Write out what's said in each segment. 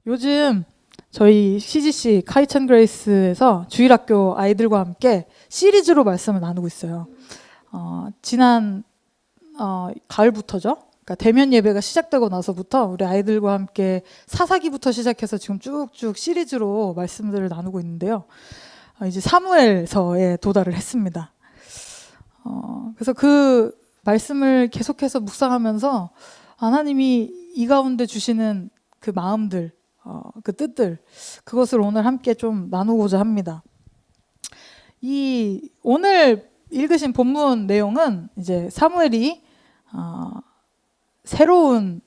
요즘 저희 CGC 카이천 그레이스에서 주일학교 아이들과 함께 시리즈로 말씀을 나누고 있어요. 지난 가을부터죠. 그러니까 대면 예배가 시작되고 나서부터 우리 아이들과 함께 사사기부터 시작해서 지금 쭉쭉 시리즈로 말씀들을 나누고 있는데요. 이제 사무엘서에 도달을 했습니다. 그래서 그 말씀을 계속해서 묵상하면서 하나님이 이 가운데 주시는 그 마음들, 그 뜻들, 그것을 오늘 함께 좀 나누고자 합니다. 이 오늘 읽으신 본문 내용은 이제 사무엘이 새로운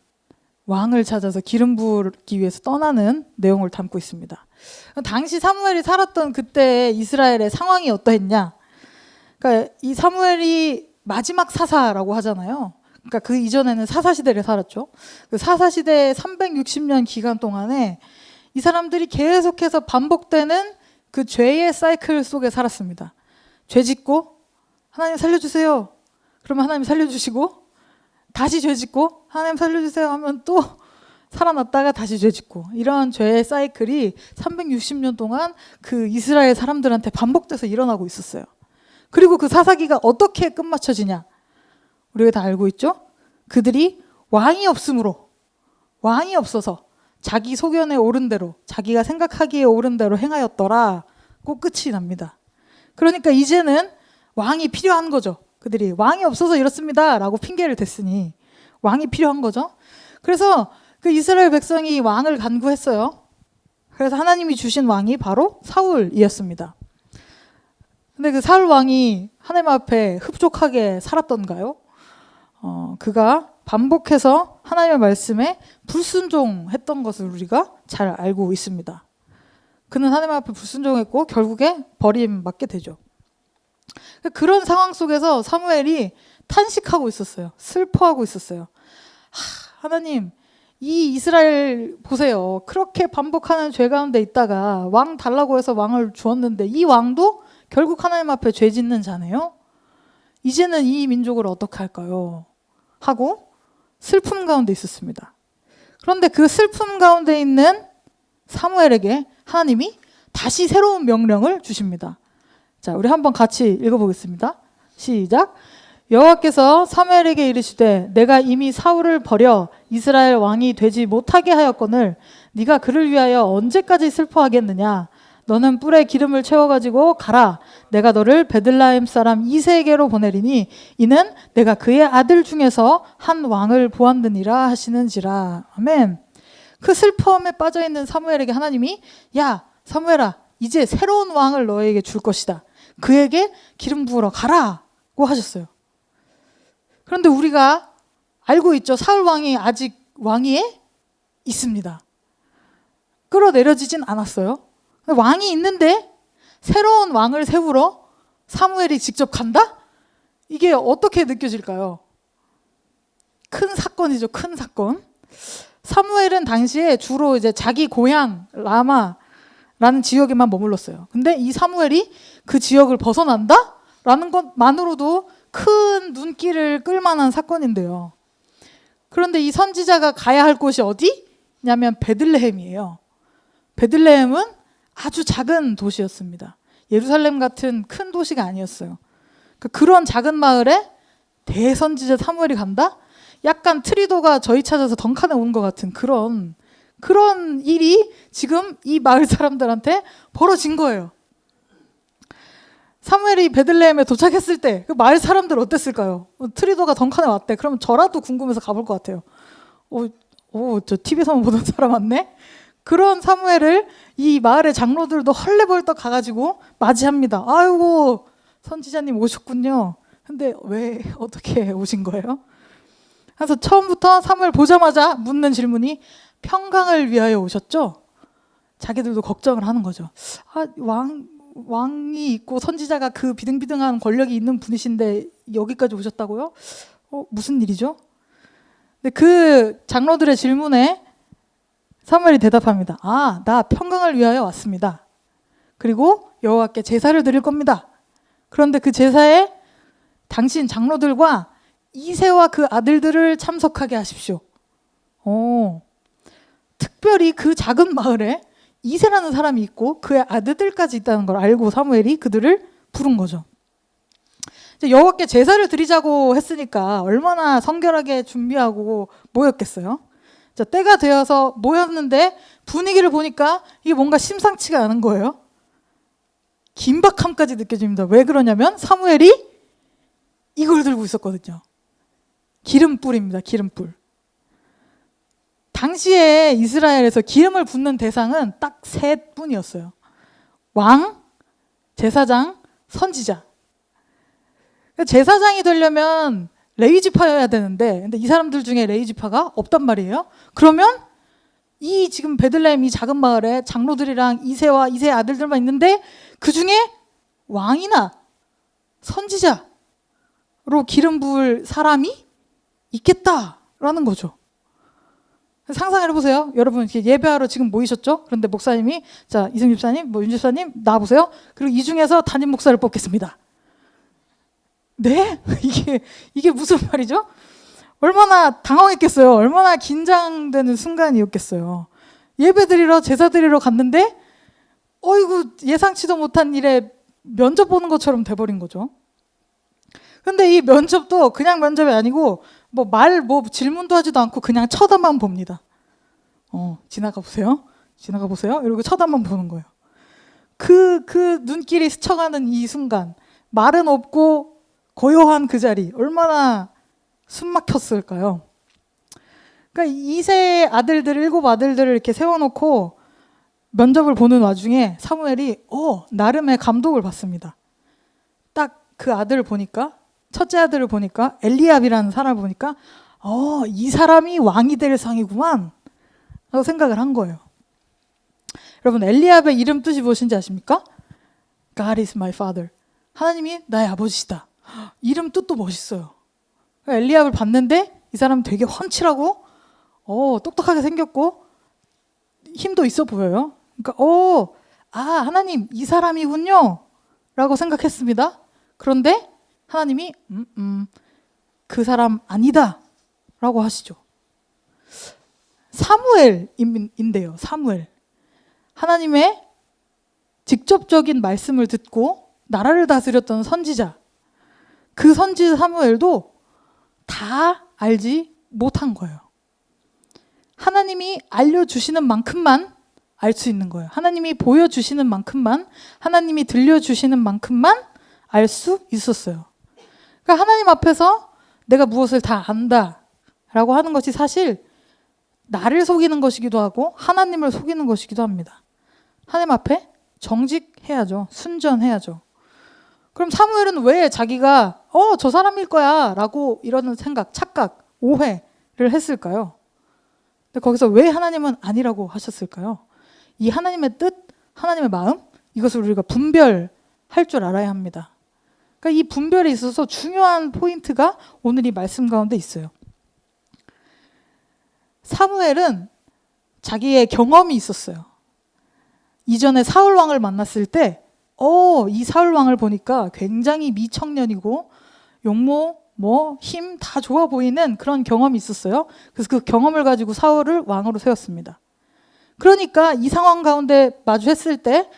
왕을 찾아서 기름 부기 위해서 떠나는 내용을 담고 있습니다. 당시 사무엘이 살았던 그때 이스라엘의 상황이 어떠했냐? 그러니까 이 사무엘이 마지막 사사라고 하잖아요. 그러니까 그 이전에는 사사시대를 살았죠. 그 사사시대의 360년 기간 동안에 이 사람들이 계속해서 반복되는 그 죄의 사이클 속에 살았습니다. 죄 짓고 하나님 살려주세요. 그러면 하나님 살려주시고 다시 죄 짓고 하나님 살려주세요 하면 또 살아났다가 다시 죄 짓고, 이런 죄의 사이클이 360년 동안 그 이스라엘 사람들한테 반복돼서 일어나고 있었어요. 그리고 그 사사기가 어떻게 끝마쳐지냐? 우리가 다 알고 있죠? 그들이 왕이 없어서 자기 소견에 옳은 대로, 자기가 생각하기에 옳은 대로 행하였더라고 끝이 납니다. 그러니까 이제는 왕이 필요한 거죠. 그들이 왕이 없어서 이렇습니다 라고 핑계를 댔으니 왕이 필요한 거죠. 그래서 그 이스라엘 백성이 왕을 간구했어요. 그래서 하나님이 주신 왕이 바로 사울이었습니다. 근데 그 사울 왕이 하나님 앞에 흡족하게 살았던가요? 그가 반복해서 하나님의 말씀에 불순종했던 것을 우리가 잘 알고 있습니다. 그는 하나님 앞에 불순종했고 결국에 버림받게 되죠. 그런 상황 속에서 사무엘이 탄식하고 있었어요. 슬퍼하고 있었어요. 하나님, 이 이스라엘 보세요. 그렇게 반복하는 죄 가운데 있다가 왕 달라고 해서 왕을 주었는데 이 왕도 결국 하나님 앞에 죄 짓는 자네요. 이제는 이 민족을 어떻게 할까요? 하고 슬픔 가운데 있었습니다. 그런데 그 슬픔 가운데 있는 사무엘에게 하나님이 다시 새로운 명령을 주십니다. 자, 우리 한번 같이 읽어보겠습니다. 시작. 여호와께서 사무엘에게 이르시되 내가 이미 사울을 버려 이스라엘 왕이 되지 못하게 하였거늘 네가 그를 위하여 언제까지 슬퍼하겠느냐? 너는 뿔에 기름을 채워가지고 가라. 내가 너를 베들레헴 사람 이새에게로 보내리니 이는 내가 그의 아들 중에서 한 왕을 보았느니라 하시는지라. 아멘. 그 슬픔에 빠져있는 사무엘에게 하나님이 야 사무엘아, 이제 새로운 왕을 너에게 줄 것이다. 그에게 기름 부으러 가라고 하셨어요. 그런데 우리가 알고 있죠. 사울 왕이 아직 왕위에 있습니다. 끌어내려지진 않았어요. 왕이 있는데 새로운 왕을 세우러 사무엘이 직접 간다? 이게 어떻게 느껴질까요? 큰 사건이죠. 큰 사건. 사무엘은 당시에 주로 이제 자기 고향 라마라는 지역에만 머물렀어요. 근데 이 사무엘이 그 지역을 벗어난다? 라는 것만으로도 큰 눈길을 끌만한 사건인데요. 그런데 이 선지자가 가야 할 곳이 어디냐면 베들레헴이에요. 베들레헴은 아주 작은 도시였습니다. 예루살렘 같은 큰 도시가 아니었어요. 그런 작은 마을에 대선지자 사무엘이 간다? 약간 트리도가 저희 찾아서 덩칸에 온 것 같은 그런 일이 지금 이 마을 사람들한테 벌어진 거예요. 사무엘이 베들레헴에 도착했을 때 그 마을 사람들 어땠을까요? 트리도가 덩칸에 왔대. 그러면 저라도 궁금해서 가볼 것 같아요. 저 TV에서만 보던 사람 왔네? 그런 사무엘을 이 마을의 장로들도 헐레벌떡 가가지고 맞이합니다. 아이고 선지자님 오셨군요. 근데 왜 어떻게 오신 거예요? 그래서 처음부터 사무엘 보자마자 묻는 질문이 평강을 위하여 오셨죠? 자기들도 걱정을 하는 거죠. 왕이 있고 선지자가 그 비등비등한 권력이 있는 분이신데 여기까지 오셨다고요? 무슨 일이죠? 근데 그 장로들의 질문에 사무엘이 대답합니다. 나 평강을 위하여 왔습니다. 그리고 여호와께 제사를 드릴 겁니다. 그런데 그 제사에 당신 장로들과 이새와 그 아들들을 참석하게 하십시오. 특별히 그 작은 마을에 이새라는 사람이 있고 그의 아들들까지 있다는 걸 알고 사무엘이 그들을 부른 거죠. 여호와께 제사를 드리자고 했으니까 얼마나 성결하게 준비하고 모였겠어요. 때가 되어서 모였는데 분위기를 보니까 이게 뭔가 심상치가 않은 거예요. 긴박함까지 느껴집니다. 왜 그러냐면 사무엘이 이걸 들고 있었거든요. 기름불입니다. 기름불. 당시에 이스라엘에서 기름을 붓는 대상은 딱 세 분이었어요. 왕, 제사장, 선지자. 제사장이 되려면 레위지파여야 되는데 근데 이 사람들 중에 레위지파가 없단 말이에요. 그러면 이 지금 베들레헴 이 작은 마을에 장로들이랑 이새와 이새의 아들들만 있는데 그 중에 왕이나 선지자로 기름 부을 사람이 있겠다라는 거죠. 상상해보세요. 여러분 이렇게 예배하러 지금 모이셨죠? 그런데 목사님이 자 이승 집사님, 윤 집사님 나와보세요. 그리고 이 중에서 담임 목사를 뽑겠습니다. 네? 이게 무슨 말이죠? 얼마나 당황했겠어요. 얼마나 긴장되는 순간이었겠어요. 예배 드리러 제사 드리러 갔는데 어이구 예상치도 못한 일에 면접 보는 것처럼 돼버린 거죠. 근데 이 면접도 그냥 면접이 아니고 뭐 질문도 하지도 않고 그냥 쳐다만 봅니다. 지나가 보세요. 지나가 보세요. 이러고 쳐다만 보는 거예요. 그 눈길이 스쳐가는 이 순간 말은 없고 고요한 그 자리 얼마나 숨막혔을까요? 그러니까 이세 아들들 7 아들들을 이렇게 세워놓고 면접을 보는 와중에 사무엘이 나름의 감동을 받습니다. 딱 그 아들을 보니까 첫째 아들을 보니까 엘리압이라는 사람을 보니까 이 사람이 왕이 될 상이구만 라고 생각을 한 거예요. 여러분 엘리압의 이름 뜻이 무엇인지 아십니까? God is my father. 하나님이 나의 아버지시다. 이름 뜻도 멋있어요. 엘리압을 봤는데 이 사람 되게 훤칠하고 똑똑하게 생겼고 힘도 있어 보여요. 그러니까 하나님 이 사람이군요 라고 생각했습니다. 그런데 하나님이 그 사람 아니다 라고 하시죠. 사무엘인데요. 사무엘. 하나님의 직접적인 말씀을 듣고 나라를 다스렸던 선지자. 그 선지자 사무엘도 다 알지 못한 거예요. 하나님이 알려주시는 만큼만 알 수 있는 거예요. 하나님이 보여주시는 만큼만, 하나님이 들려주시는 만큼만 알 수 있었어요. 그러니까 하나님 앞에서 내가 무엇을 다 안다 라고 하는 것이 사실 나를 속이는 것이기도 하고 하나님을 속이는 것이기도 합니다. 하나님 앞에 정직해야죠. 순전해야죠. 그럼 사무엘은 왜 자기가 저 사람일 거야 라고 이러는 생각, 착각, 오해를 했을까요? 근데 거기서 왜 하나님은 아니라고 하셨을까요? 이 하나님의 뜻, 하나님의 마음, 이것을 우리가 분별할 줄 알아야 합니다. 그러니까 이 분별에 있어서 중요한 포인트가 오늘 이 말씀 가운데 있어요. 사무엘은 자기의 경험이 있었어요. 이전에 사울 왕을 만났을 때 이 사울 왕을 보니까 굉장히 미청년이고 용모, 힘 다 좋아 보이는 그런 경험이 있었어요. 그래서 그 경험을 가지고 사울을 왕으로 세웠습니다. 그러니까 이 상황 가운데 마주했을 때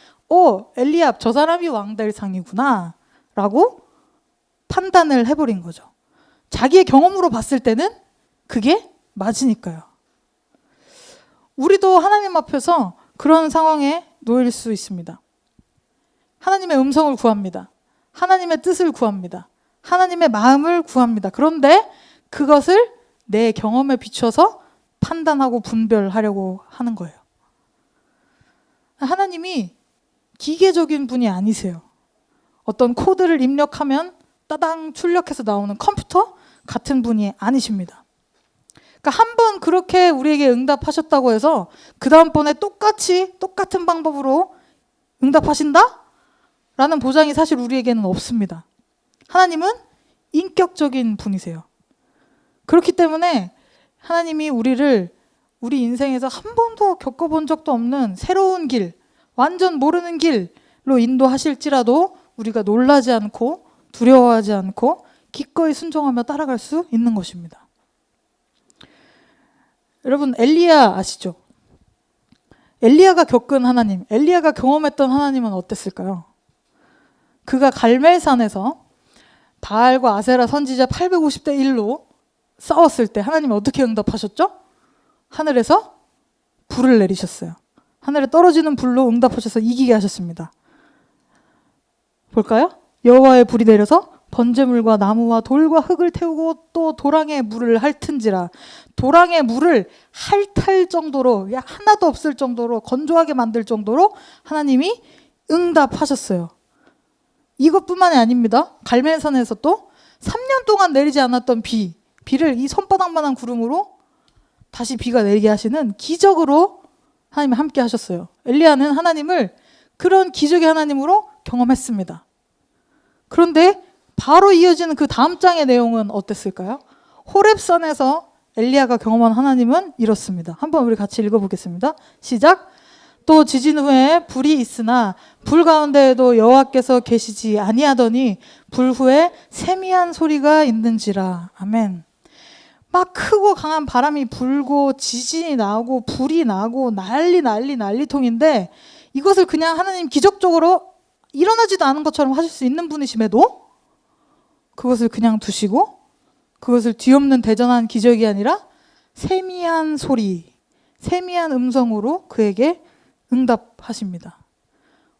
엘리압 저 사람이 왕 될 상이구나 라고 판단을 해버린 거죠. 자기의 경험으로 봤을 때는 그게 맞으니까요. 우리도 하나님 앞에서 그런 상황에 놓일 수 있습니다. 하나님의 음성을 구합니다. 하나님의 뜻을 구합니다. 하나님의 마음을 구합니다. 그런데 그것을 내 경험에 비춰서 판단하고 분별하려고 하는 거예요. 하나님이 기계적인 분이 아니세요. 어떤 코드를 입력하면 따당 출력해서 나오는 컴퓨터 같은 분이 아니십니다. 그러니까 한 번 그렇게 우리에게 응답하셨다고 해서 그 다음번에 똑같은 방법으로 응답하신다? 라는 보장이 사실 우리에게는 없습니다. 하나님은 인격적인 분이세요. 그렇기 때문에 하나님이 우리 인생에서 한 번도 겪어본 적도 없는 새로운 길, 완전 모르는 길로 인도하실지라도 우리가 놀라지 않고 두려워하지 않고 기꺼이 순종하며 따라갈 수 있는 것입니다. 여러분 엘리야 아시죠? 엘리야가 겪은 하나님, 엘리야가 경험했던 하나님은 어땠을까요? 그가 갈멜산에서 바알과 아세라 선지자 850대 1로 싸웠을 때 하나님이 어떻게 응답하셨죠? 하늘에서 불을 내리셨어요. 하늘에 떨어지는 불로 응답하셔서 이기게 하셨습니다. 볼까요? 여호와의 불이 내려서 번제물과 나무와 돌과 흙을 태우고 또 도랑에 물을 핥은지라. 도랑에 물을 핥을 정도로, 하나도 없을 정도로 건조하게 만들 정도로 하나님이 응답하셨어요. 이것뿐만이 아닙니다. 갈멜산에서 또 3년 동안 내리지 않았던 비를 이 손바닥만한 구름으로 다시 비가 내리게 하시는 기적으로 하나님이 함께 하셨어요. 엘리야는 하나님을 그런 기적의 하나님으로 경험했습니다. 그런데 바로 이어지는 그 다음 장의 내용은 어땠을까요? 호렙산에서 엘리야가 경험한 하나님은 이렇습니다. 한번 우리 같이 읽어보겠습니다. 시작. 또 지진 후에 불이 있으나 불 가운데에도 여호와께서 계시지 아니하더니 불 후에 세미한 소리가 있는지라. 아멘. 막 크고 강한 바람이 불고 지진이 나고 불이 나고 난리통인데 이것을 그냥 하나님 기적적으로 일어나지도 않은 것처럼 하실 수 있는 분이심에도 그것을 그냥 두시고 그것을 뒤엎는 대전한 기적이 아니라 세미한 소리, 세미한 음성으로 그에게 응답하십니다.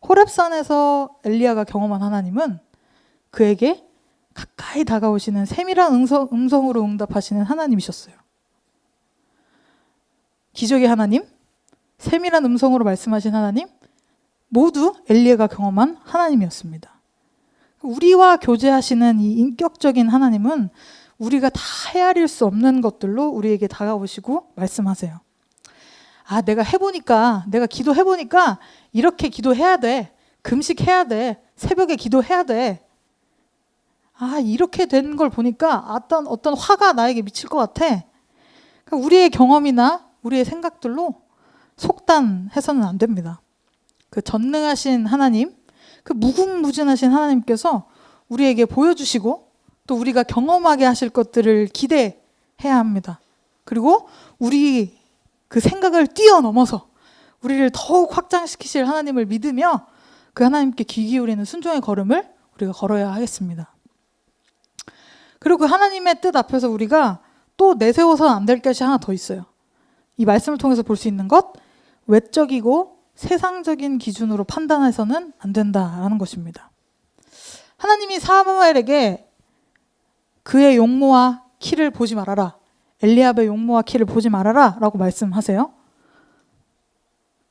호렙산에서 엘리야가 경험한 하나님은 그에게 가까이 다가오시는 세밀한 음성으로 응답하시는 하나님이셨어요. 기적의 하나님, 세밀한 음성으로 말씀하신 하나님, 모두 엘리야가 경험한 하나님이었습니다. 우리와 교제하시는 이 인격적인 하나님은 우리가 다 헤아릴 수 없는 것들로 우리에게 다가오시고 말씀하세요. 아, 내가 기도해보니까 이렇게 기도해야 돼. 금식해야 돼. 새벽에 기도해야 돼. 아, 이렇게 된 걸 보니까 어떤 화가 나에게 미칠 것 같아. 그러니까 우리의 경험이나 우리의 생각들로 속단해서는 안 됩니다. 그 전능하신 하나님, 그 무궁무진하신 하나님께서 우리에게 보여주시고 또 우리가 경험하게 하실 것들을 기대해야 합니다. 그리고 우리 그 생각을 뛰어넘어서 우리를 더욱 확장시키실 하나님을 믿으며 그 하나님께 귀 기울이는 순종의 걸음을 우리가 걸어야 하겠습니다. 그리고 그 하나님의 뜻 앞에서 우리가 또 내세워서는 안 될 것이 하나 더 있어요. 이 말씀을 통해서 볼 수 있는 것, 외적이고 세상적인 기준으로 판단해서는 안 된다라는 것입니다. 하나님이 사무엘에게 그의 용모와 키를 보지 말아라. 엘리압의 용모와 키를 보지 말아라 라고 말씀하세요.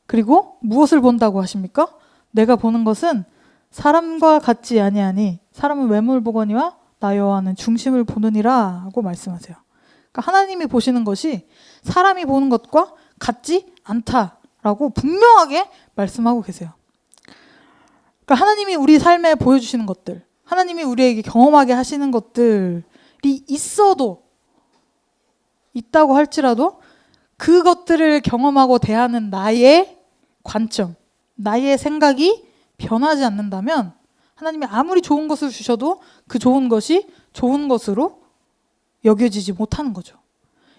그리고 무엇을 본다고 하십니까? 내가 보는 것은 사람과 같지 아니하니 사람은 외모를 보거니와 나 여호와는 중심을 보느니라 하고 말씀하세요. 그러니까 하나님이 보시는 것이 사람이 보는 것과 같지 않다라고 분명하게 말씀하고 계세요. 그러니까 하나님이 우리 삶에 보여주시는 것들, 하나님이 우리에게 경험하게 하시는 것들이 있다고 할지라도 그것들을 경험하고 대하는 나의 관점, 나의 생각이 변하지 않는다면 하나님이 아무리 좋은 것을 주셔도 그 좋은 것이 좋은 것으로 여겨지지 못하는 거죠.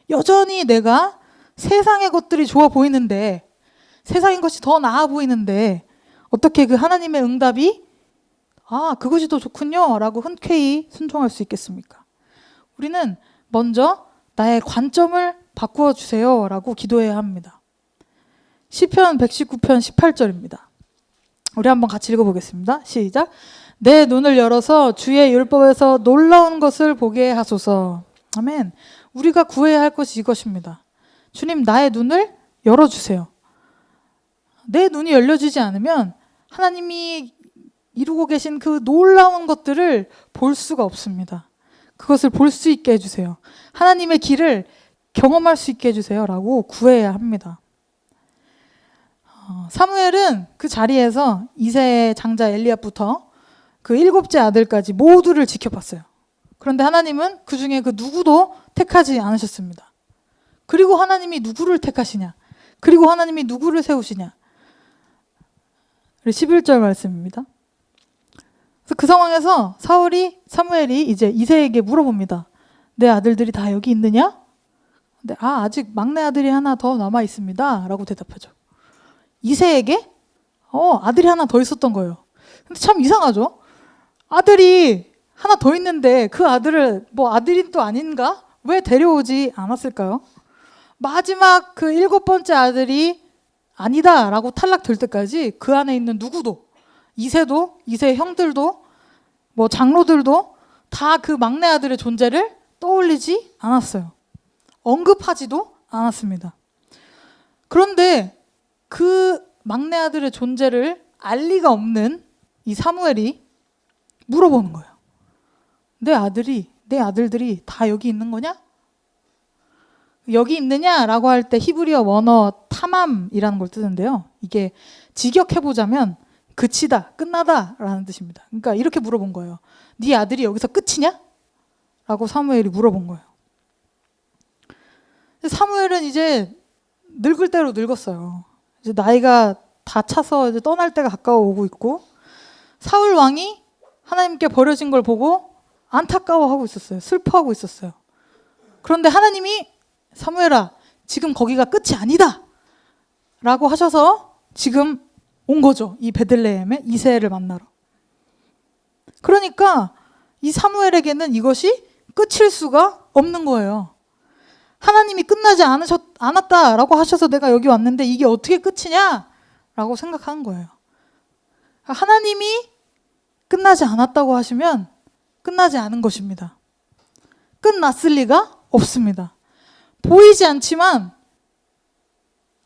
여전히 내가 세상의 것들이 좋아 보이는데, 세상의 것이 더 나아 보이는데 어떻게 그 하나님의 응답이 그것이 더 좋군요 라고 흔쾌히 순종할 수 있겠습니까? 우리는 먼저 나의 관점을 바꾸어 주세요 라고 기도해야 합니다. 시편 119편 18절입니다. 우리 한번 같이 읽어보겠습니다. 시작. 내 눈을 열어서 주의 율법에서 놀라운 것을 보게 하소서. 아멘. 우리가 구해야 할 것이 이것입니다. 주님, 나의 눈을 열어주세요. 내 눈이 열려지지 않으면 하나님이 이루고 계신 그 놀라운 것들을 볼 수가 없습니다. 그것을 볼 수 있게 해주세요. 하나님의 길을 경험할 수 있게 해주세요 라고 구해야 합니다. 사무엘은 그 자리에서 이새의 장자 엘리압부터 그 7째 아들까지 모두를 지켜봤어요. 그런데 하나님은 그 중에 그 누구도 택하지 않으셨습니다. 그리고 하나님이 누구를 택하시냐? 그리고 하나님이 누구를 세우시냐? 11절 말씀입니다. 그래서 그 상황에서 사무엘이 이제 이새에게 물어봅니다. 내 아들들이 다 여기 있느냐? 근데 아직 막내 아들이 하나 더 남아 있습니다 라고 대답하죠. 이새에게 아들이 하나 더 있었던 거예요. 근데 참 이상하죠? 아들이 하나 더 있는데 그 아들을 뭐 아들이 또 아닌가? 왜 데려오지 않았을까요? 마지막 그 7번째 아들이 아니다라고 탈락될 때까지 그 안에 있는 누구도, 이새도, 이새의 형들도, 뭐 장로들도 다 그 막내 아들의 존재를 떠올리지 않았어요. 언급하지도 않았습니다. 그런데 그 막내 아들의 존재를 알 리가 없는 이 사무엘이 물어보는 거예요. 내 아들들이 다 여기 있는 거냐? 여기 있느냐라고 할 때 히브리어 원어 타맘이라는 걸 쓰는데요. 이게 직역해보자면 그치다, 끝나다라는 뜻입니다. 그러니까 이렇게 물어본 거예요. 네 아들이 여기서 끝이냐? 라고 사무엘이 물어본 거예요. 사무엘은 이제 늙을 대로 늙었어요. 이제 나이가 다 차서 이제 떠날 때가 가까워 오고 있고, 사울 왕이 하나님께 버려진 걸 보고 안타까워하고 있었어요. 슬퍼하고 있었어요. 그런데 하나님이 사무엘아, 지금 거기가 끝이 아니다 라고 하셔서 지금 온 거죠. 이 베들레헴에 이새를 만나러. 그러니까 이 사무엘에게는 이것이 끝일 수가 없는 거예요. 하나님이 끝나지 않았다라고 하셔서 내가 여기 왔는데 이게 어떻게 끝이냐라고 생각한 거예요. 하나님이 끝나지 않았다고 하시면 끝나지 않은 것입니다. 끝났을 리가 없습니다. 보이지 않지만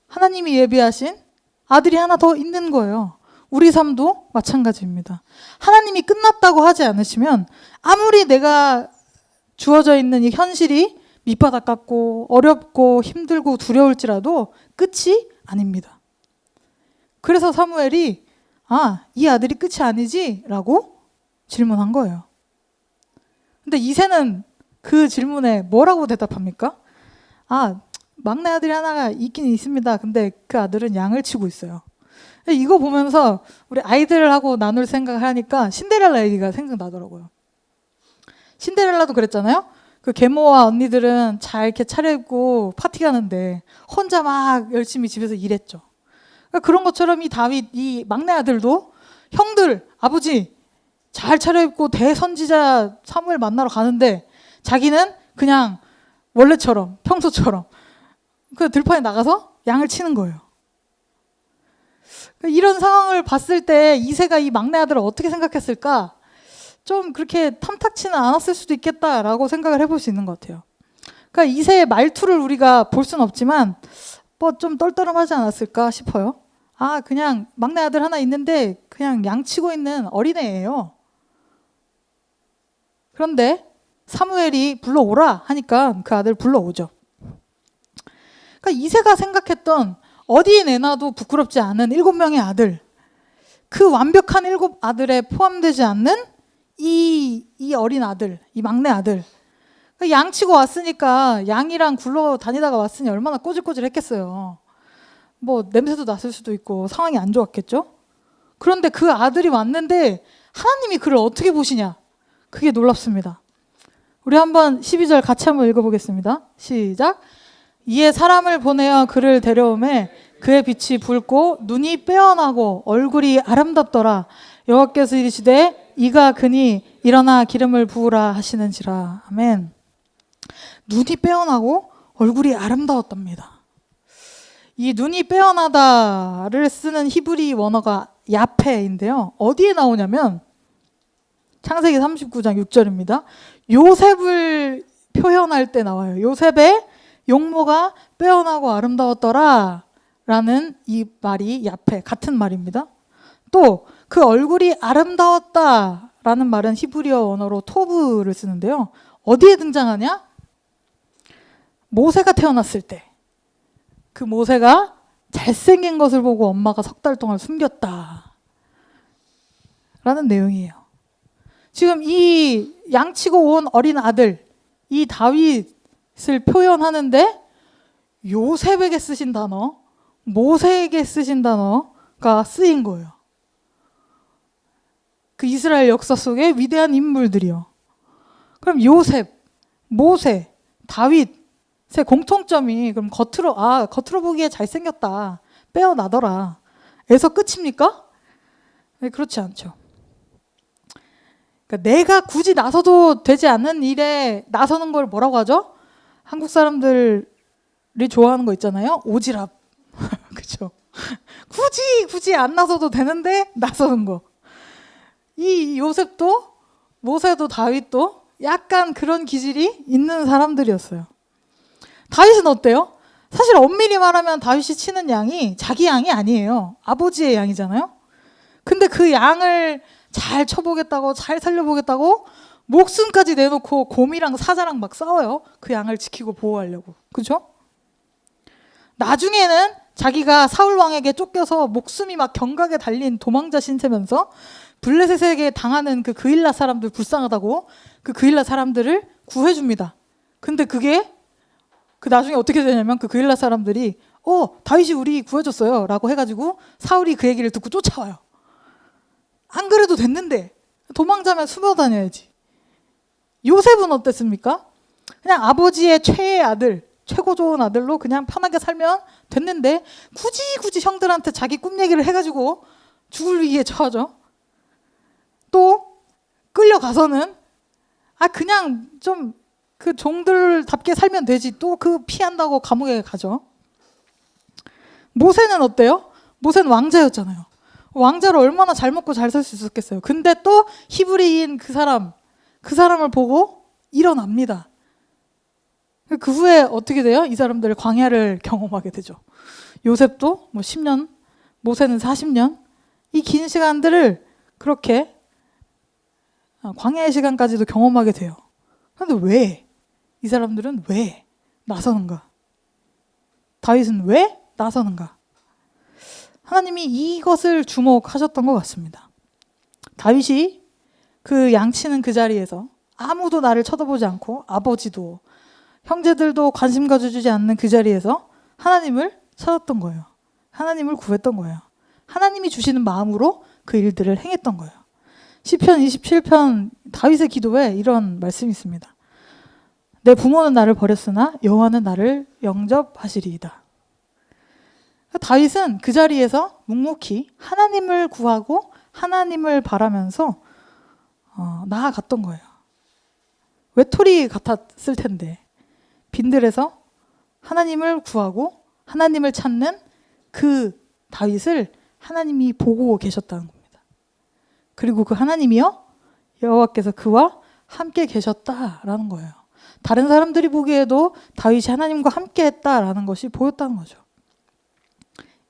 하나님이 예비하신 아들이 하나 더 있는 거예요. 우리 삶도 마찬가지입니다. 하나님이 끝났다고 하지 않으시면 아무리 내가 주어져 있는 이 현실이 밑바닥 같고 어렵고 힘들고 두려울지라도 끝이 아닙니다. 그래서 사무엘이 이 아들이 끝이 아니지? 라고 질문한 거예요. 근데 이새는 그 질문에 뭐라고 대답합니까? 막내 아들이 하나가 있긴 있습니다. 근데 그 아들은 양을 치고 있어요. 이거 보면서 우리 아이들하고 나눌 생각을 하니까 신데렐라 얘기가 생각나더라고요. 신데렐라도 그랬잖아요. 그 계모와 언니들은 잘 이렇게 차려입고 파티 가는데 혼자 막 열심히 집에서 일했죠. 그러니까 그런 것처럼 이 다윗, 이 막내 아들도 형들, 아버지 잘 차려입고 대선지자 사무엘 만나러 가는데 자기는 그냥 원래처럼, 평소처럼 그 들판에 나가서 양을 치는 거예요. 이런 상황을 봤을 때 이새가 이 막내 아들을 어떻게 생각했을까? 좀 그렇게 탐탁치는 않았을 수도 있겠다라고 생각을 해볼 수 있는 것 같아요. 그러니까 이새의 말투를 우리가 볼 수는 없지만 뭐 좀 떨떠름하지 않았을까 싶어요. 그냥 막내 아들 하나 있는데 그냥 양치고 있는 어린애예요. 그런데 사무엘이 불러오라 하니까 그 아들 불러오죠. 그러니까 이새가 생각했던 어디에 내놔도 부끄럽지 않은 7명의 아들, 그 완벽한 7 아들에 포함되지 않는 이 어린 아들, 이 막내 아들. 양 치고 왔으니까 양이랑 굴러 다니다가 왔으니 얼마나 꼬질꼬질했겠어요. 뭐 냄새도 났을 수도 있고 상황이 안 좋았겠죠. 그런데 그 아들이 왔는데 하나님이 그를 어떻게 보시냐? 그게 놀랍습니다. 우리 한번 12절 같이 한번 읽어보겠습니다. 시작. 이에 사람을 보내어 그를 데려오매 그의 빛이 붉고 눈이 빼어나고 얼굴이 아름답더라. 여호와께서 이르시되 이가 그니 일어나 기름을 부으라 하시는지라. 아멘. 눈이 빼어나고 얼굴이 아름다웠답니다. 이 눈이 빼어나다를 쓰는 히브리 원어가 야페인데요. 어디에 나오냐면 창세기 39장 6절입니다. 요셉을 표현할 때 나와요. 요셉의 용모가 빼어나고 아름다웠더라 라는 이 말이 야페, 같은 말입니다. 또 그 얼굴이 아름다웠다 라는 말은 히브리어 원어로 토브를 쓰는데요. 어디에 등장하냐? 모세가 태어났을 때 그 모세가 잘생긴 것을 보고 엄마가 3달 동안 숨겼다 라는 내용이에요. 지금 이 양치고 온 어린 아들, 이 다윗을 표현하는데 요셉에게 쓰신 단어, 모세에게 쓰신 단어가 쓰인 거예요. 그 이스라엘 역사 속에 위대한 인물들이요. 그럼 요셉, 모세, 다윗의 공통점이 그럼 겉으로 보기에 잘생겼다, 빼어나더라 에서 끝입니까? 네, 그렇지 않죠. 그러니까 내가 굳이 나서도 되지 않는 일에 나서는 걸 뭐라고 하죠? 한국 사람들이 좋아하는 거 있잖아요. 오지랖. 그렇죠? 굳이 안 나서도 되는데 나서는 거. 이 요셉도 모세도 다윗도 약간 그런 기질이 있는 사람들이었어요. 다윗은 어때요? 사실 엄밀히 말하면 다윗이 치는 양이 자기 양이 아니에요. 아버지의 양이잖아요. 근데 그 양을 잘 쳐보겠다고 잘 살려보겠다고 목숨까지 내놓고 곰이랑 사자랑 막 싸워요. 그 양을 지키고 보호하려고. 그죠? 나중에는 자기가 사울 왕에게 쫓겨서 목숨이 막 경각에 달린 도망자 신세면서 블레셋에게 당하는 그 그일라 사람들 불쌍하다고 그 그일라 사람들을 구해줍니다. 근데 그게 그 나중에 어떻게 되냐면 그 그일라 사람들이 다윗이 우리 구해줬어요 라고 해가지고 사울이 그 얘기를 듣고 쫓아와요. 안 그래도 됐는데 도망자면 숨어 다녀야지. 요셉은 어땠습니까? 그냥 아버지의 최애 아들, 최고 좋은 아들로 그냥 편하게 살면 됐는데 굳이 형들한테 자기 꿈 얘기를 해가지고 죽을 위기에 처하죠. 또 끌려가서는 그냥 좀 그 종들답게 살면 되지 또 그 피한다고 감옥에 가죠. 모세는 어때요? 모세는 왕자였잖아요. 왕자로 얼마나 잘 먹고 잘 살 수 있었겠어요. 근데 또 히브리인 그 사람을 보고 일어납니다. 그 후에 어떻게 돼요? 이 사람들 광야를 경험하게 되죠. 요셉도 10년, 모세는 40년, 이 긴 시간들을 그렇게 광야의 시간까지도 경험하게 돼요. 그런데 왜? 이 사람들은 왜 나서는가? 다윗은 왜 나서는가? 하나님이 이것을 주목하셨던 것 같습니다. 다윗이 그 양치는 그 자리에서 아무도 나를 쳐다보지 않고 아버지도 형제들도 관심 가져주지 않는 그 자리에서 하나님을 찾았던 거예요. 하나님을 구했던 거예요. 하나님이 주시는 마음으로 그 일들을 행했던 거예요. 시편 27편 다윗의 기도에 이런 말씀이 있습니다. 내 부모는 나를 버렸으나 여호와는 나를 영접하시리이다. 다윗은 그 자리에서 묵묵히 하나님을 구하고 하나님을 바라면서 나아갔던 거예요. 외톨이 같았을 텐데 빈들에서 하나님을 구하고 하나님을 찾는 그 다윗을 하나님이 보고 계셨다는 겁니다. 그리고 그 하나님이요 여호와께서 그와 함께 계셨다라는 거예요. 다른 사람들이 보기에도 다윗이 하나님과 함께 했다라는 것이 보였다는 거죠.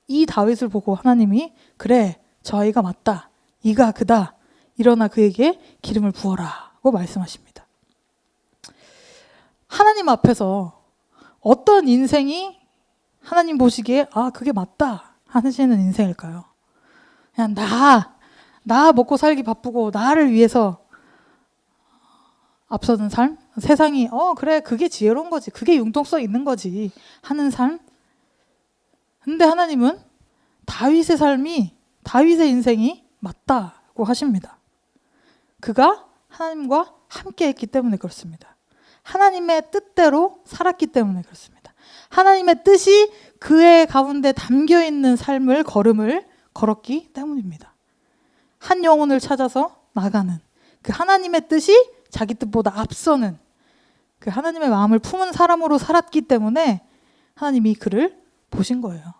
이 다윗을 보고 하나님이 그래 저 아이가 맞다. 이가 그다. 일어나 그에게 기름을 부어라고 말씀하십니다. 하나님 앞에서 어떤 인생이 하나님 보시기에 그게 맞다 하시는 인생일까요? 그냥 나 먹고 살기 바쁘고 나를 위해서 앞서는 삶? 세상이 그래 그게 지혜로운 거지. 그게 융통성 있는 거지 하는 삶? 근데 하나님은 다윗의 삶이 다윗의 인생이 맞다고 하십니다. 그가 하나님과 함께 했기 때문에 그렇습니다. 하나님의 뜻대로 살았기 때문에 그렇습니다. 하나님의 뜻이 그의 가운데 담겨있는 삶을 걸음을 걸었기 때문입니다. 한 영혼을 찾아서 나가는 그 하나님의 뜻이 자기 뜻보다 앞서는 그 하나님의 마음을 품은 사람으로 살았기 때문에 하나님이 그를 보신 거예요.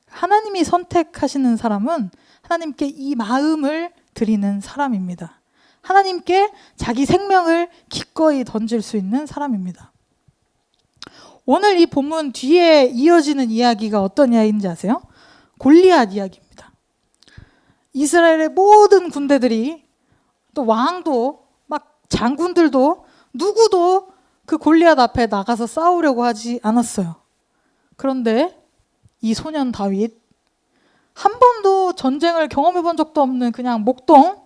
하나님이 선택하시는 사람은 하나님께 이 마음을 드리는 사람입니다. 하나님께 자기 생명을 기꺼이 던질 수 있는 사람입니다. 오늘 이 본문 뒤에 이어지는 이야기가 어떤 이야기인지 아세요? 골리앗 이야기입니다. 이스라엘의 모든 군대들이 또 왕도 막 장군들도 누구도 그 골리앗 앞에 나가서 싸우려고 하지 않았어요. 그런데 이 소년 다윗 한 번도 전쟁을 경험해 본 적도 없는 그냥 목동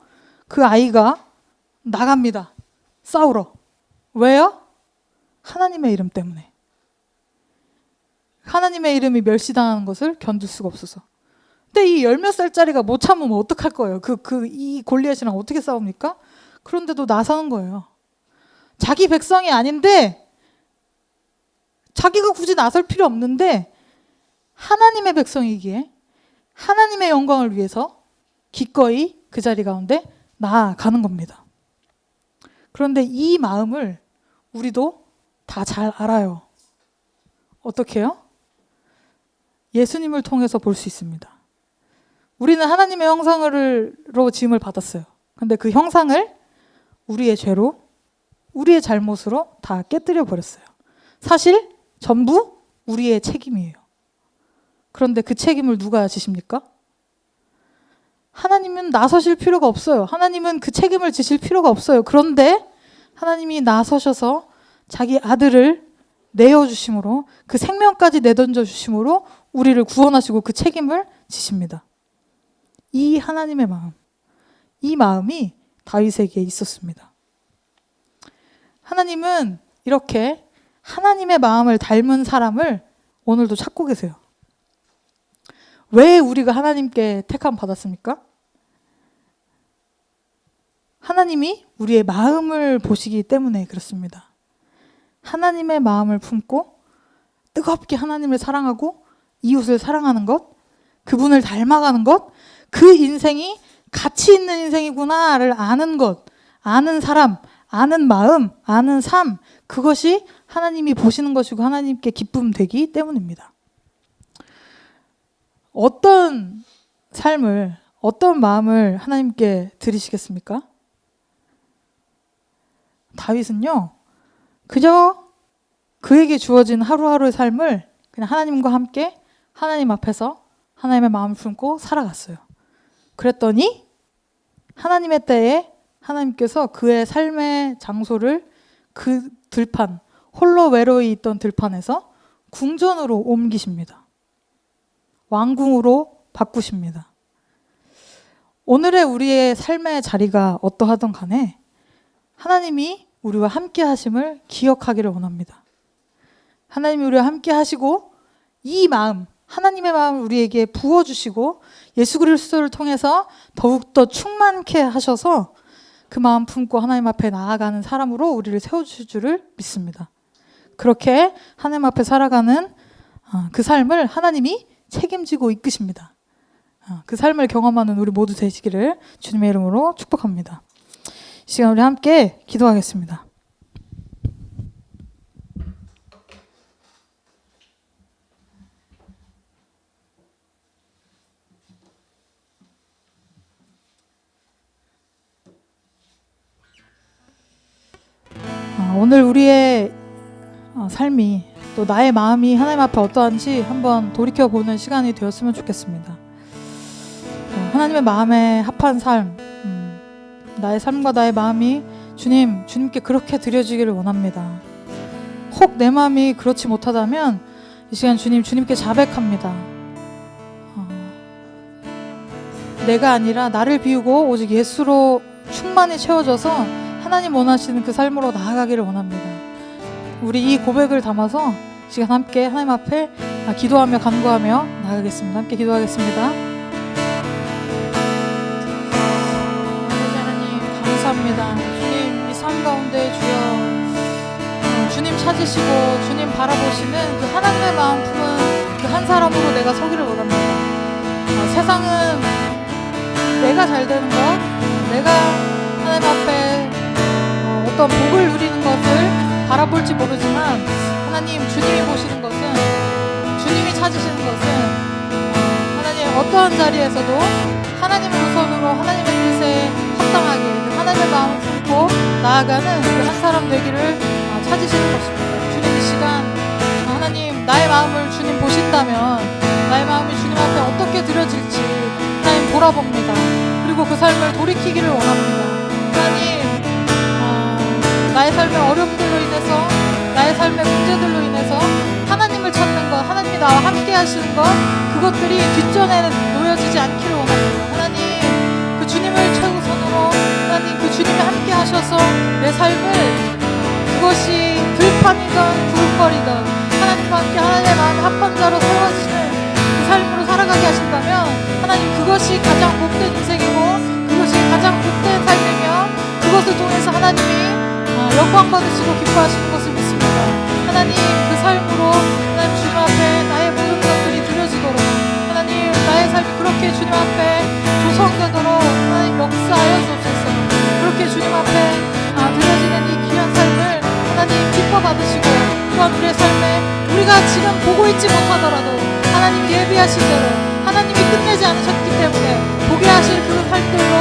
그 아이가 나갑니다. 싸우러. 왜요? 하나님의 이름 때문에. 하나님의 이름이 멸시당하는 것을 견딜 수가 없어서. 근데 이 열 몇 살짜리가 못 참으면 어떡할 거예요? 이 골리앗이랑 어떻게 싸웁니까? 그런데도 나서는 거예요. 자기 백성이 아닌데 자기가 굳이 나설 필요 없는데 하나님의 백성이기에 하나님의 영광을 위해서 기꺼이 그 자리 가운데 나아가는 겁니다. 그런데 이 마음을 우리도 다 잘 알아요. 어떻게 해요? 예수님을 통해서 볼 수 있습니다. 우리는 하나님의 형상으로 지음을 받았어요. 근데 그 형상을 우리의 죄로, 우리의 잘못으로 다 깨뜨려 버렸어요. 사실 전부 우리의 책임이에요. 그런데 그 책임을 누가 지십니까? 하나님은 나서실 필요가 없어요. 하나님은 그 책임을 지실 필요가 없어요. 그런데 하나님이 나서셔서 자기 아들을 내어주심으로, 그 생명까지 내던져 주심으로 우리를 구원하시고 그 책임을 지십니다. 이 하나님의 마음, 이 마음이 다윗에게 있었습니다. 하나님은 이렇게 하나님의 마음을 닮은 사람을 오늘도 찾고 계세요. 왜 우리가 하나님께 택함 받았습니까? 하나님이 우리의 마음을 보시기 때문에 그렇습니다. 하나님의 마음을 품고 뜨겁게 하나님을 사랑하고 이웃을 사랑하는 것, 그분을 닮아가는 것, 그 인생이 가치 있는 인생이구나를 아는 것, 아는 사람, 아는 마음, 아는 삶, 그것이 하나님이 보시는 것이고 하나님께 기쁨 되기 때문입니다. 어떤 삶을, 어떤 마음을 하나님께 드리시겠습니까? 다윗은요, 그저 그에게 주어진 하루하루의 삶을 그냥 하나님과 함께 하나님 앞에서 하나님의 마음을 품고 살아갔어요. 그랬더니 하나님의 때에 하나님께서 그의 삶의 장소를 그 들판, 홀로 외로이 있던 들판에서 궁전으로 옮기십니다. 왕궁으로 바꾸십니다. 오늘의 우리의 삶의 자리가 어떠하든 간에 하나님이 우리와 함께 하심을 기억하기를 원합니다. 하나님이 우리와 함께 하시고 이 마음, 하나님의 마음을 우리에게 부어주시고 예수 그리스도를 통해서 더욱더 충만케 하셔서 그 마음 품고 하나님 앞에 나아가는 사람으로 우리를 세워주실 줄을 믿습니다. 그렇게 하나님 앞에 살아가는 그 삶을 하나님이 책임지고 이끄십니다. 그 삶을 경험하는 우리 모두 되시기를 주님의 이름으로 축복합니다. 이 시간 우리 함께 기도하겠습니다. 오늘 우리의 삶이, 또 나의 마음이 하나님 앞에 어떠한지 한번 돌이켜보는 시간이 되었으면 좋겠습니다. 하나님의 마음에 합한 삶, 나의 삶과 나의 마음이 주님께 그렇게 드려지기를 원합니다. 혹 내 마음이 그렇지 못하다면 이 시간 주님께 자백합니다. 내가 아니라 나를 비우고 오직 예수로 충만히 채워져서 하나님 원하시는 그 삶으로 나아가기를 원합니다. 우리 이 고백을 담아서 시간 함께 하나님 앞에 기도하며 간구하며 나아가겠습니다. 함께 기도하겠습니다. 하나님 감사합니다. 주님, 이 삶 가운데 주여 주님 찾으시고 주님 바라보시는 그 하나님의 마음 품은 그 한 사람으로 내가 서기를 원합니다. 세상은 내가 잘 되는 것, 내가 하나님 앞에 어떤 복을 누리는 것을 바라볼지 모르지만 하나님, 주님이 보시는 것은, 주님이 찾으시는 것은 하나님 어떠한 자리에서도 하나님의 우선으로 하나님의 뜻에 합당하게 하나님의 마음을 품고 나아가는 그 한 사람 되기를 찾으시는 것입니다. 주님, 이 시간 하나님 나의 마음을 주님 보신다면 나의 마음이 주님 앞에 어떻게 드려질지 하나님 돌아봅니다. 그리고 그 삶을 돌이키기를 원합니다. 하나님, 나의 삶의 어려움들로 인해서, 나의 삶의 문제들로 인해서 하나님을 찾는 것, 하나님이 나와 함께 하시는 것, 그것들이 뒷전에 놓여지지 않기를 원합니다. 하나님, 그 주님을 최우선으로, 하나님 그 주님이 함께 하셔서 내 삶을, 그것이 들판이든 구름거리든 하나님과 함께 하나님의 마음 합한 자로 세워지는 그 삶으로 살아가게 하신다면 하나님, 그것이 가장 복된 인생이고 그것이 가장 복된 삶이며 그것을 통해서 하나님이 영광 받으시고 기뻐하시는 것을 믿습니다. 하나님, 그 삶으로 하나님 주님 앞에 나의 모든 것들이 드려지도록 하나님, 나의 삶이 그렇게 주님 앞에 조성되도록 하나님 역사하여 주옵소서. 그렇게 주님 앞에 드려지는 이 귀한 삶을 하나님 기뻐 받으시고, 또한 우리의 삶에 우리가 지금 보고 있지 못하더라도 하나님 예비하신 대로 하나님이 끝내지 않으셨기 때문에 보게 하실 그 삶들로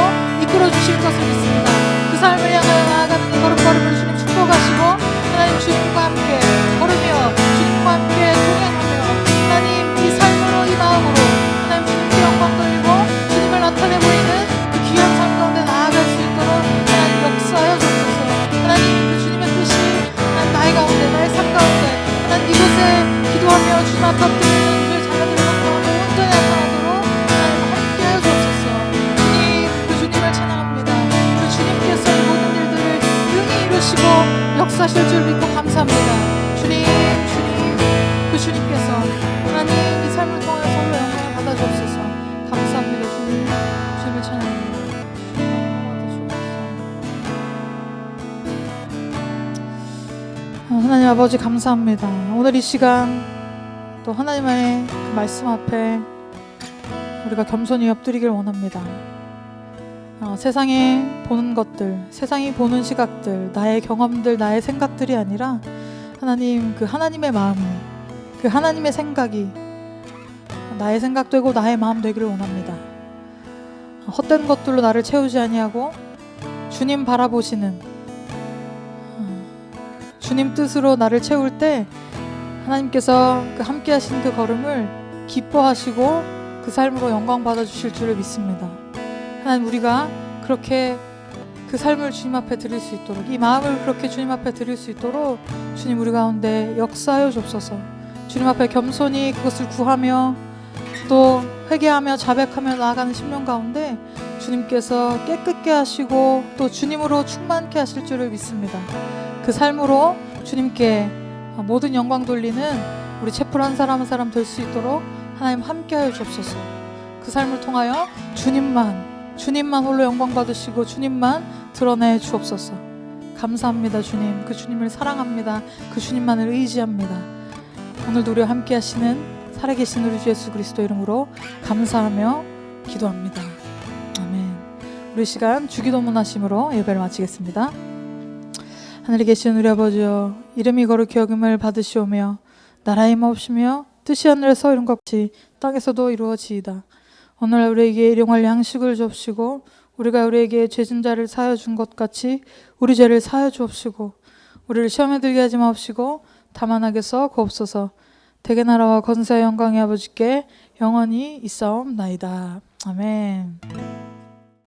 이끌어 주실 것을 믿습니다. 그 삶을 향하여 나아가는 이 걸음걸음을 주님 축복하시고, 하나님 주님과 함께 걸으며 주님과 함께 동행하며 하나님 이 삶으로 이 마음으로 하나님 주님께 영광 돌리고 주님을 나타내 보이는 그 귀한 삶 가운데 나아갈 수 있도록 하나님 역사하여 주옵소서. 하나님 그 주님의 뜻이 하나님 나의 가운데 나의 삶 가운데 하나님 이곳에 기도하며 주님 앞에 엎드리는 그 자녀들의 삶 가운데 온전히 나타나도록 하나님 함께하여 주옵소서. 주님 그 주님을 찬양합니다. 그 주님께서 이 모든 일들을 능히 이루시고 역사하실 줄 믿고 감사합니다. 주님 그 주님께서 하나님 이 삶을 통하여 서로 영광을 받아주옵소서. 감사합니다. 주님을 찬양합니다. 하나님 아버지 감사합니다. 오늘 이 시간 또 하나님의 그 말씀 앞에 우리가 겸손히 엎드리길 원합니다. 세상에 보는 것들, 세상이 보는 시각들, 나의 경험들, 나의 생각들이 아니라 하나님 그 하나님의 마음이, 그 하나님의 생각이 나의 생각 되고 나의 마음 되기를 원합니다. 헛된 것들로 나를 채우지 아니하고 주님 바라보시는 주님 뜻으로 나를 채울 때 하나님께서 그 함께 하신 그 걸음을 기뻐하시고 그 삶으로 영광 받아주실 줄을 믿습니다. 하나님 우리가 그렇게 그 삶을 주님 앞에 드릴 수 있도록, 이 마음을 그렇게 주님 앞에 드릴 수 있도록 주님 우리 가운데 역사하여 주옵소서. 주님 앞에 겸손히 그것을 구하며 또 회개하며 자백하며 나아가는 심령 가운데 주님께서 깨끗게 하시고 또 주님으로 충만케 하실 줄을 믿습니다. 그 삶으로 주님께 모든 영광 돌리는 우리 채플 한 사람 한 사람 될 수 있도록 하나님 함께하여 주옵소서. 그 삶을 통하여 주님만 홀로 영광 받으시고 주님만 드러내 주옵소서. 감사합니다. 주님, 그 주님을 사랑합니다. 그 주님만을 의지합니다. 오늘도 우리와 함께 하시는 살아계신 우리 주 예수 그리스도 이름으로 감사하며 기도합니다. 아멘. 우리 시간 주기도문 하심으로 예배를 마치겠습니다. 하늘에 계신 우리 아버지여, 이름이 거룩히 여김을 받으시오며 나라의 임하옵시며 뜻이 하늘에서 이룬 것 같이 땅에서도 이루어지이다. 오늘 우리에게 일용할 양식을 주옵시고 우리가 우리에게 죄진 자를 사하여 준 것 같이 우리 죄를 사하여 주옵시고 우리를 시험에 들게 하지 마옵시고 다만 악에서 구옵소서. 대개 나라와 권세와 영광의 아버지께 영원히 있사옵나이다. 아멘.